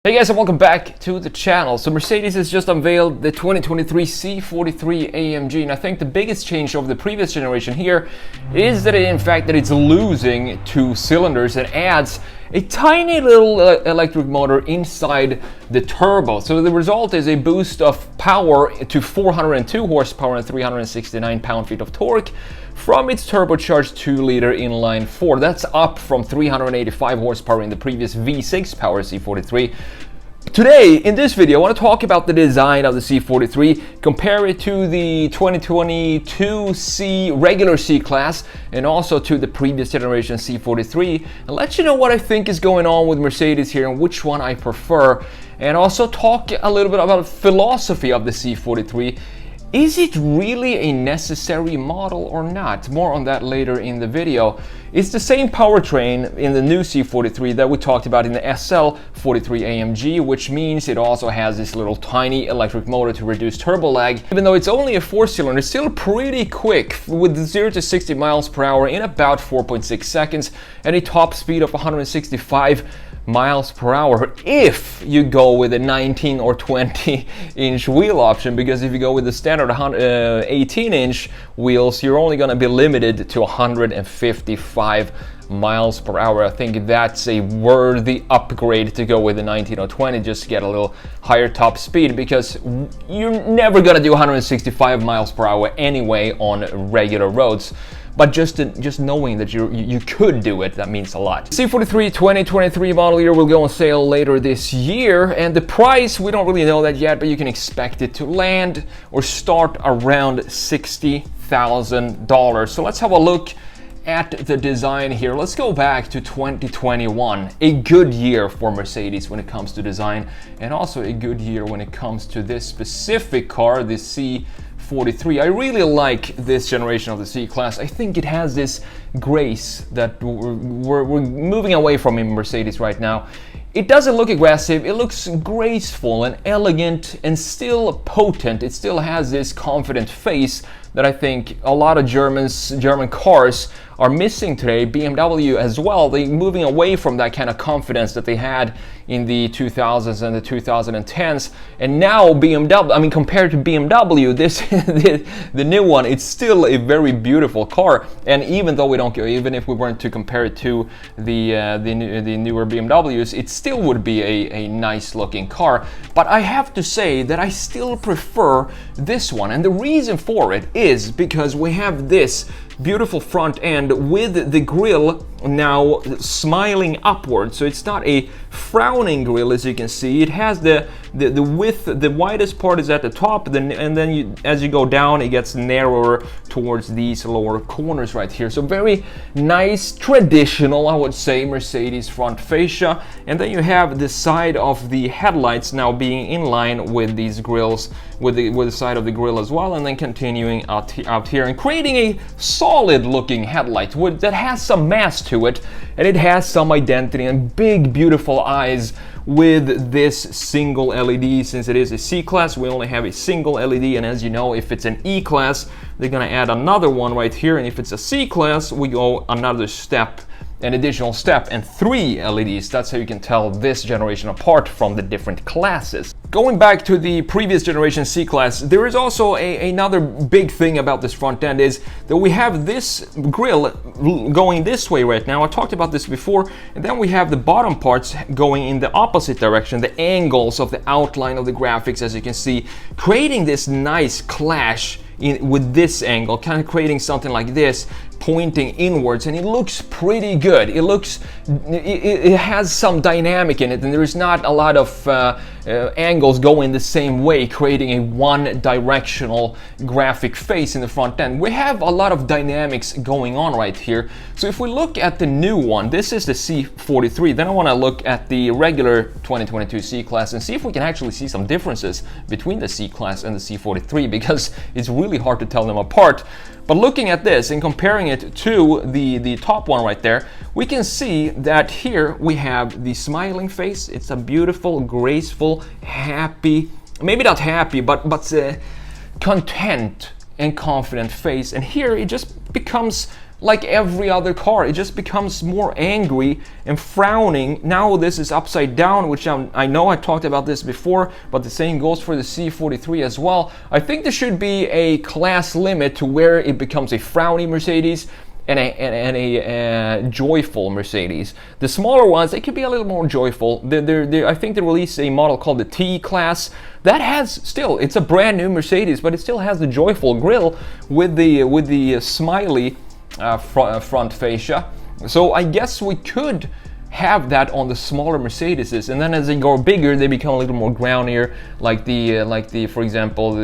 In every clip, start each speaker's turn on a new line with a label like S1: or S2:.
S1: Hey guys, and welcome back to the channel. So Mercedes has just unveiled the 2023 C43 AMG, and I think the biggest change over the previous generation here is that it's losing 2 cylinders and adds a tiny little electric motor inside the turbo. So the result is a boost of power to 402 horsepower and 369 pound-feet of torque from its turbocharged 2-liter inline-four. That's up from 385 horsepower in the previous V6 power C43. Today, in this video, I want to talk about the design of the C43, compare it to the 2022 regular C-Class, and also to the previous generation C43, and let you know what I think is going on with Mercedes here and which one I prefer, and also talk a little bit about the philosophy of the C43. Is it really a necessary model or not? More on that later in the video. It's the same powertrain in the new C43 that we talked about in the SL43 AMG, which means it also has this little tiny electric motor to reduce turbo lag. Even though it's only a 4-cylinder, it's still pretty quick with 0 to 60 miles per hour in about 4.6 seconds and a top speed of 165 miles per hour if you go with a 19 or 20 inch wheel option, because if you go with the standard 18 inch wheels, you're only going to be limited to 155 miles per hour. I think that's a worthy upgrade to go with the 19 or 20, just to get a little higher top speed, because you're never going to do 165 miles per hour anyway on regular roads. But just knowing that you could do it, that means a lot. C43 2023 model year will go on sale later this year, and the price, we don't really know that yet, but you can expect it to land or start around $60,000. So let's have a look at the design here. Let's go back to 2021, a good year for Mercedes when it comes to design, and also a good year when it comes to this specific car, the C43. I really like this generation of the C-Class. I think it has this grace that we're moving away from in Mercedes right now. It doesn't look aggressive, it looks graceful and elegant and still potent. It still has this confident face that I think a lot of German cars are missing today. BMW as well, they're moving away from that kind of confidence that they had in the 2000s and the 2010s. And now BMW, I mean, compared to BMW, this the new one, it's still a very beautiful car. And even though even if we weren't to compare it to the newer BMWs, it still would be a nice looking car. But I have to say that I still prefer this one, and the reason for it is because we have this beautiful front end with the grille now smiling upwards, so it's not a frowning grille. As you can see, it has the width, the widest part is at the top, and then as you go down, it gets narrower towards these lower corners right here. So very nice, traditional, I would say, Mercedes front fascia. And then you have the side of the headlights now being in line with these grills, with the side of the grille as well, and then continuing out here and creating a solid looking headlight that has some mass to it, and it has some identity and big beautiful eyes with this single LED. Since it is a C-Class, we only have a single LED, and as you know, if it's an E-Class, they're gonna add another one right here, and if it's a C-Class, we go another step, an additional step, and 3 LEDs. That's how you can tell this generation apart from the different classes. Going back to the previous generation C-Class, there is also another big thing about this front end, is that we have this grille going this way right now. I talked about this before, and then we have the bottom parts going in the opposite direction, the angles of the outline of the graphics, as you can see, creating this nice clash with this angle, kind of creating something like this, pointing inwards, and it looks pretty good. It has some dynamic in it, and there is not a lot of angles going the same way, creating a one-directional graphic face in the front end. We have a lot of dynamics going on right here. So if we look at the new one, this is the C43, then I want to look at the regular 2022 C-Class and see if we can actually see some differences between the C-Class and the C43, because it's really hard to tell them apart. But looking at this and comparing it to the top one right there, we can see that here we have the smiling face. It's a beautiful, graceful, happy, maybe not happy, but content and confident face. And here it just becomes like every other car. It just becomes more angry and frowning. Now this is upside down, which I know I talked about this before, but the same goes for the C43 as well. I think there should be a class limit to where it becomes a frowny Mercedes and a joyful Mercedes. The smaller ones, they could be a little more joyful. I think they released a model called the T class that has still, it's a brand new Mercedes, but it still has the joyful grille with the smiley front fascia. So I guess we could have that on the smaller Mercedeses, and then as they go bigger, they become a little more grownier, like the for example,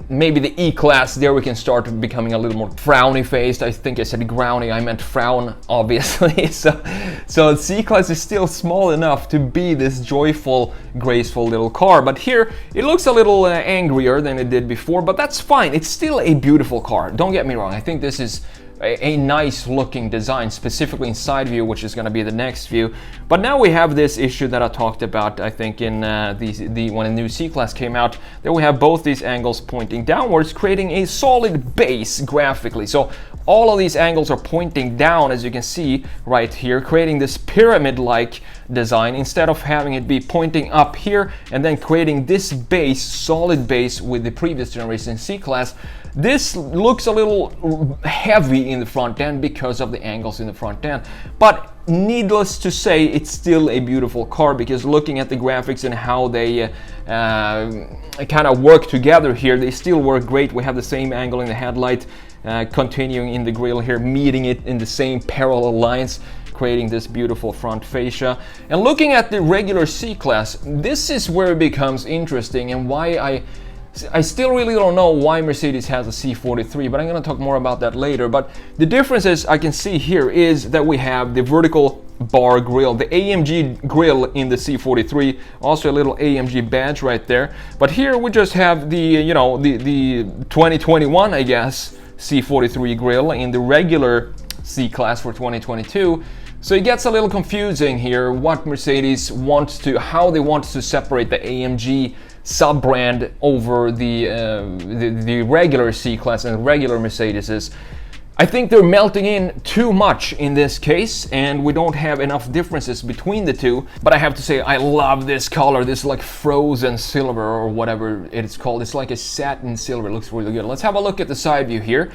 S1: maybe the E-Class. There we can start becoming a little more frowny faced. I think I said growny, I meant frown, obviously. So C-Class is still small enough to be this joyful, graceful little car, but here it looks a little angrier than it did before, but that's fine. It's still a beautiful car, don't get me wrong. I think this is a nice looking design, specifically in side view, which is going to be the next view. But now we have this issue that I talked about, I think, in when the new C-Class came out. There we have both these angles pointing downwards, creating a solid base graphically. So all of these angles are pointing down, as you can see right here, creating this pyramid-like design instead of having it be pointing up here and then creating this base, solid base with the previous generation C-Class. This looks a little heavy in the front end because of the angles in the front end, but needless to say, it's still a beautiful car, because looking at the graphics and how they kind of work together here, they still work great. We have the same angle in the headlight, continuing in the grille here, meeting it in the same parallel lines, creating this beautiful front fascia. And looking at the regular C-Class, this is where it becomes interesting, and why I still really don't know why Mercedes has a C43, but I'm going to talk more about that later. But the differences I can see here is that we have the vertical bar grille, the AMG grille in the C43, also a little AMG badge right there. But here we just have the, the 2021, I guess, C43 grille in the regular C-Class for 2022. So it gets a little confusing here what Mercedes wants to, how they want to separate the AMG sub-brand over the regular C-Class and regular Mercedeses. I think they're melting in too much in this case, and we don't have enough differences between the two. But I have to say, I love this color, this like frozen silver or whatever it's called. It's like a satin silver, it looks really good. Let's have a look at the side view here.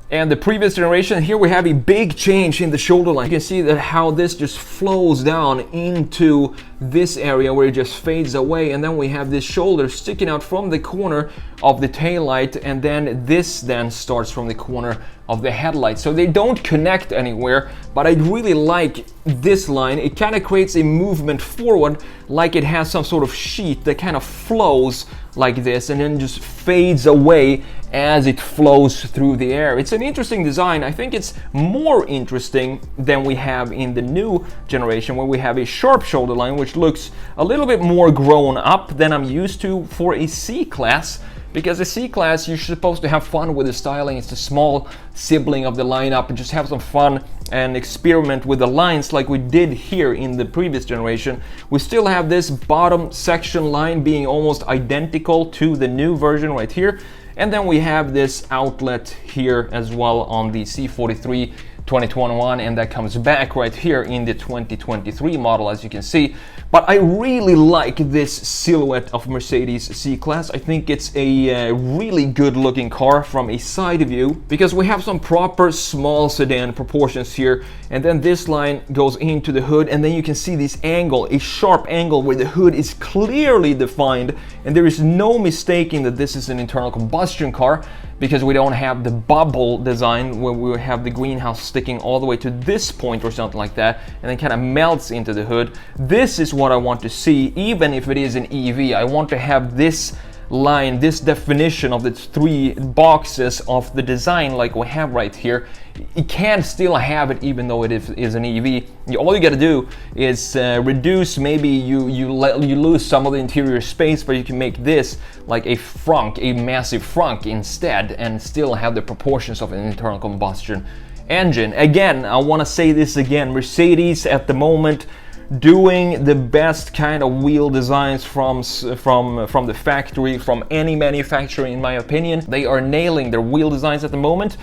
S1: And the previous generation, here we have a big change in the shoulder line. You can see that how this just flows down into this area where it just fades away, and then we have this shoulder sticking out from the corner of the taillight, and then this then starts from the corner of the headlight. So they don't connect anywhere, but I really like this line. It kind of creates a movement forward, like it has some sort of sheet that kind of flows like this and then just fades away as it flows through the air. It's an interesting design. I think it's more interesting than we have in the new generation, where we have a sharp shoulder line, which looks a little bit more grown up than I'm used to for a C-Class. Because the C-Class, you're supposed to have fun with the styling. It's the small sibling of the lineup, and just have some fun and experiment with the lines like we did here in the previous generation. We still have this bottom section line being almost identical to the new version right here. And then we have this outlet here as well on the C43 2021, and that comes back right here in the 2023 model, as you can see. But I really like this silhouette of Mercedes C-Class. I think it's a really good looking car from a side view, because we have some proper small sedan proportions here, and then this line goes into the hood, and then you can see this angle, a sharp angle where the hood is clearly defined, and there is no mistaking that this is an internal combustion car, because we don't have the bubble design where we have the greenhouse sticking all the way to this point or something like that, and then kind of melts into the hood. This is what I want to see, even if it is an EV. I want to have this line, this definition of the three boxes of the design like we have right here. You can still have it even though it is an EV. All you got to do is reduce, maybe you lose some of the interior space, but you can make this like a frunk, a massive frunk instead, and still have the proportions of an internal combustion engine. Again, I want to say this again, Mercedes at the moment doing the best kind of wheel designs from the factory, from any manufacturer, in my opinion. They are nailing their wheel designs at the moment.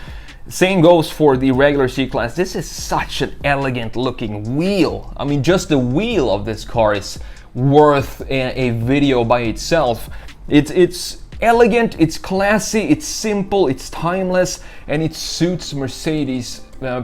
S1: Same goes for the regular C-Class. This is such an elegant looking wheel. I mean, just the wheel of this car is worth a video by itself. It's elegant, it's classy, it's simple, it's timeless, and it suits Mercedes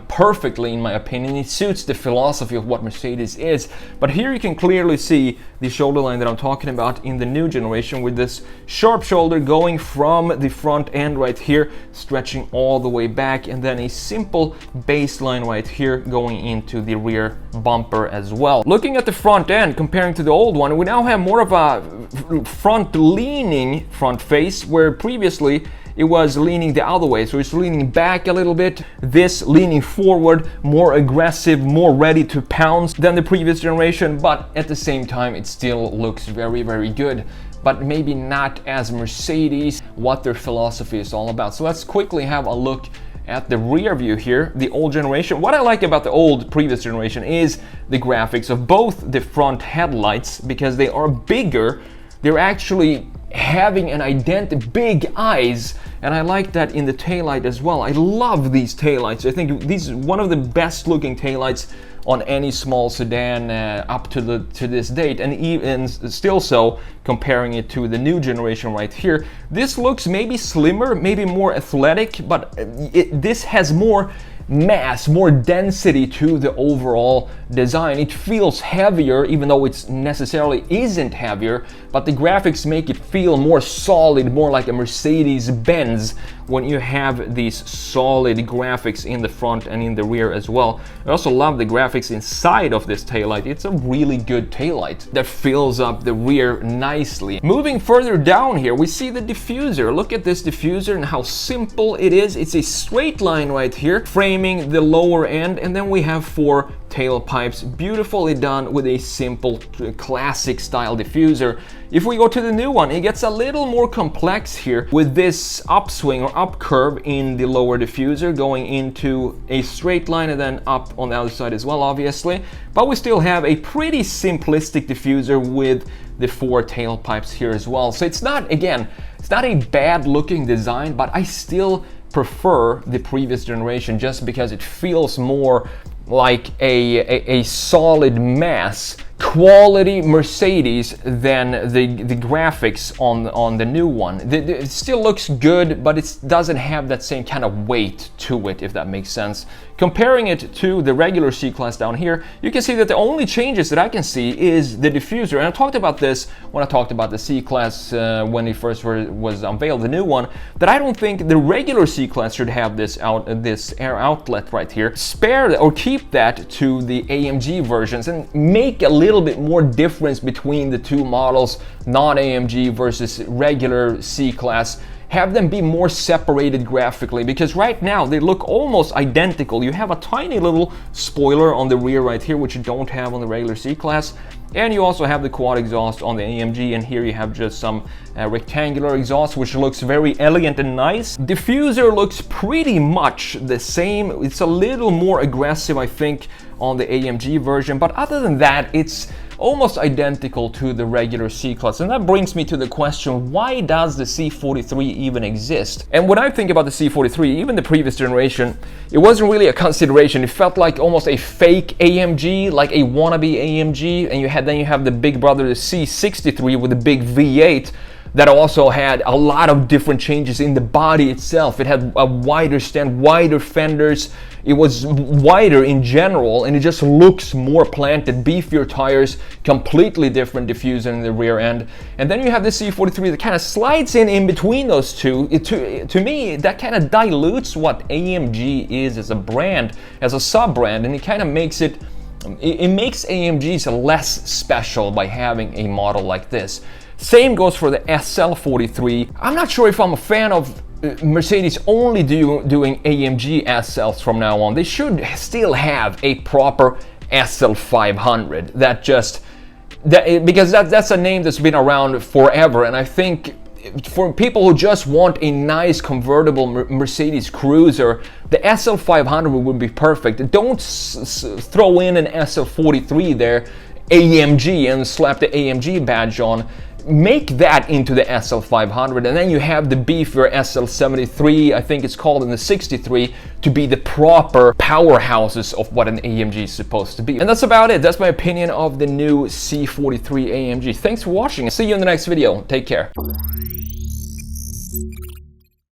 S1: perfectly, in my opinion. It suits the philosophy of what Mercedes is. But here you can clearly see the shoulder line that I'm talking about in the new generation, with this sharp shoulder going from the front end right here, stretching all the way back, and then a simple baseline right here going into the rear bumper as well. Looking at the front end, comparing to the old one, we now have more of a front-leaning front face, where previously it was leaning the other way, so it's leaning back a little bit. This leaning forward, more aggressive, more ready to pounce than the previous generation, but at the same time it still looks very, very good, but maybe not as Mercedes, what their philosophy is all about. So let's quickly have a look at the rear view here, the old generation. What I like about the old previous generation is the graphics of both the front headlights, because they are bigger. They're actually having an big eyes, and I like that in the taillight as well. I love these taillights. I think these is one of the best looking taillights on any small sedan up to this date, and even still so comparing it to the new generation right here. This looks maybe slimmer, maybe more athletic, but this has more mass, more density to the overall design. It feels heavier, even though it necessarily isn't heavier, but the graphics make it feel more solid, more like a Mercedes-Benz when you have these solid graphics in the front and in the rear as well. I also love the graphics inside of this taillight. It's a really good taillight that fills up the rear nicely. Moving further down here, we see the diffuser. Look at this diffuser and how simple it is. It's a straight line right here, framing the lower end, and then we have 4 tailpipes, beautifully done with a simple classic style diffuser. If we go to the new one, it gets a little more complex here with this upswing or up curve in the lower diffuser going into a straight line and then up on the other side as well, obviously. But we still have a pretty simplistic diffuser with the 4 tailpipes here as well. So it's not, again, it's not a bad looking design, but I still prefer the previous generation just because it feels more like a solid mass quality Mercedes than the graphics on the new one. It still looks good, but it doesn't have that same kind of weight to it, if that makes sense. Comparing it to the regular C-Class down here, you can see that the only changes that I can see is the diffuser. And I talked about this when I talked about the C-Class when it first was unveiled, the new one, that I don't think the regular C-Class should have this air outlet right here. Spare or keep that to the AMG versions and make a little bit more difference between the two models, non-AMG versus regular C-Class. Have them be more separated graphically, because right now they look almost identical. You have a tiny little spoiler on the rear right here, which you don't have on the regular C-Class, and you also have the quad exhaust on the AMG, and here you have just some rectangular exhaust, which looks very elegant and nice. Diffuser looks pretty much the same. It's a little more aggressive, I think, on the AMG version, but other than that, it's almost identical to the regular C-Class. And that brings me to the question, why does the C43 even exist? And when I think about the C43, even the previous generation, it wasn't really a consideration. It felt like almost a fake AMG, like a wannabe AMG, and then you have the big brother, the C63 with the big V8, that also had a lot of different changes in the body itself. It had a wider stand, wider fenders, it was wider in general, and it just looks more planted, beefier tires, completely different diffuser in the rear end. And then you have the C43 that kind of slides in between those two. To me, that kind of dilutes what AMG is as a brand, as a sub-brand, and it kind of makes it makes AMGs less special by having a model like this. Same goes for the SL43. I'm not sure if I'm a fan of Mercedes only doing AMG SLs from now on. They should still have a proper SL500 because that's a name that's been around forever, and I think for people who just want a nice convertible Mercedes cruiser, the SL500 would be perfect. Don't throw in an SL43 there, AMG, and slap the AMG badge on. make that into the SL500, and then you have the beefier SL73, I think it's called, in the 63, to be the proper powerhouses of what an AMG is supposed to be. And that's about it. That's my opinion of the new C43 AMG. Thanks for watching, and see you in the next video. Take care.